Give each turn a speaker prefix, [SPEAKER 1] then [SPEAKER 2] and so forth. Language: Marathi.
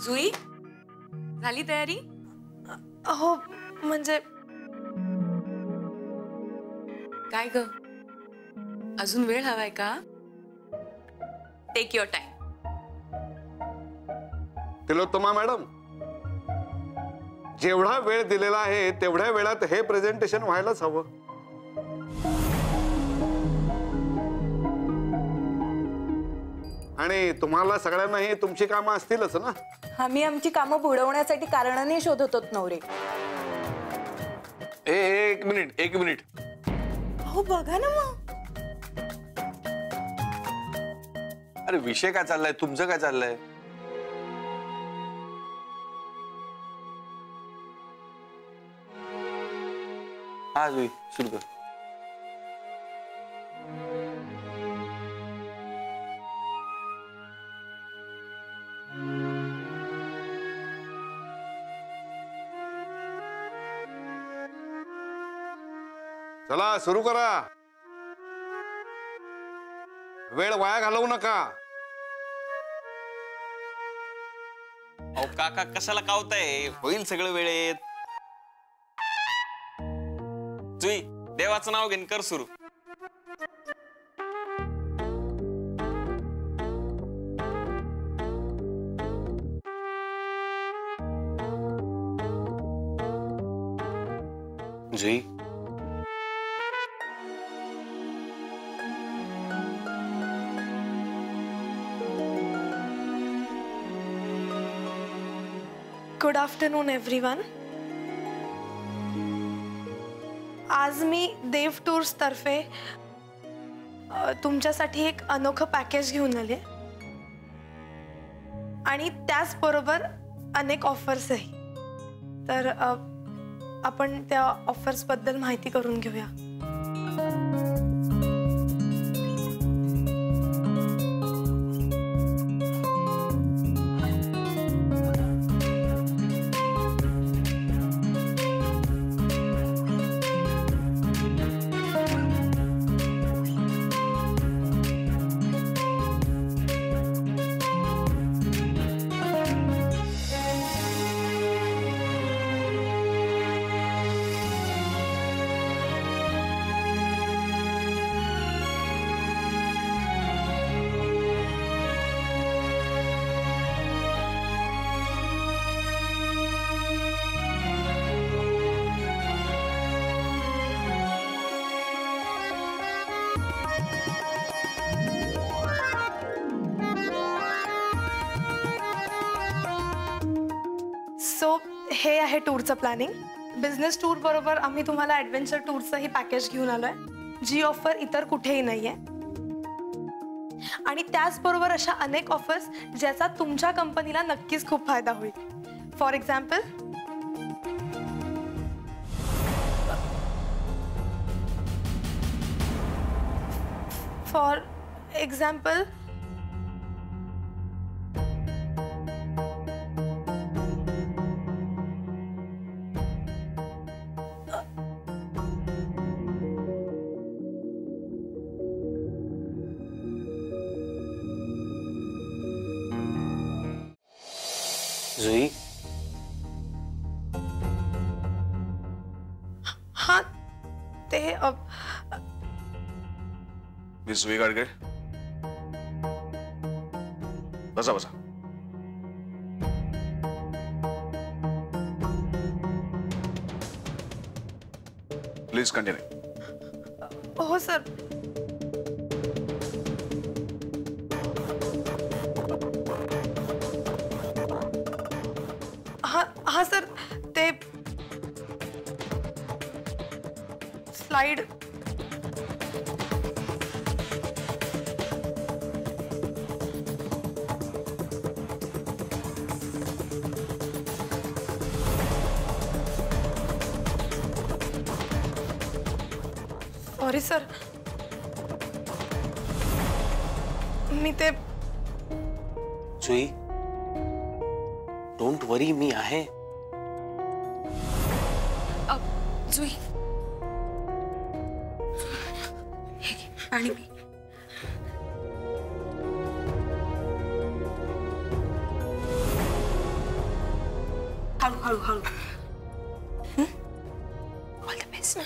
[SPEAKER 1] जुई, झाली तयारी?
[SPEAKER 2] हो म्हणजे
[SPEAKER 1] काय ग, अजून वेळ हवाय का? Take your time.
[SPEAKER 3] Tilottama madam, जेवढा वेळ दिलेला आहे तेवढ्या वेळात हे प्रेझेंटेशन व्हायलाच हवं. आणि तुम्हाला सगळ्यांनाही तुमची कामं असतीलच ना.
[SPEAKER 2] आम्ही आमची कामं बुडवण्यासाठी कारणाने शोधत होत नवरे.
[SPEAKER 4] एक मिनिट.
[SPEAKER 2] हो बघा ना मग.
[SPEAKER 4] अरे विषय काय चाललाय, तुमचं काय चाललंय? हा जुई, सुरू कर.
[SPEAKER 3] चला सुरू करा. वेळ वाया घालवू नका.
[SPEAKER 4] अहो काका कशाला कावताय, होईल सगळं वेळेत. जुई, देवाचं नाव घेऊन कर सुरू. जुई,
[SPEAKER 2] गुड आफ्टरनून एव्हरीवन. आज मी देव टूर्स तर्फे तुमच्यासाठी एक अनोखं पॅकेज घेऊन आले आणि त्याचबरोबर अनेक ऑफर्सही. तर आपण त्या ऑफर्स बद्दल माहिती करून घेऊया. सो हे आहे टूरचं प्लॅनिंग. बिझनेस टूर बरोबर आम्ही तुम्हाला ॲडव्हेंचर टूरचंही पॅकेज घेऊन आलोय, जी ऑफर इतर कुठेही नाहीये. आणि त्याचबरोबर अशा अनेक ऑफर्स ज्याचा तुमच्या कंपनीला नक्कीच खूप फायदा होईल. फॉर एक्झाम्पल,
[SPEAKER 4] जुई,
[SPEAKER 2] हा ते
[SPEAKER 5] मिस जुई गाडगे, बसा. Please continue.
[SPEAKER 2] हो सर. हा सर, ते स्लाइड सॉरी सर, मी ते
[SPEAKER 4] जुई, डोंट वरी, मी आहे.
[SPEAKER 1] जुई, हे घे, पाणी पी. हळू हळू ऑल द बेस्ट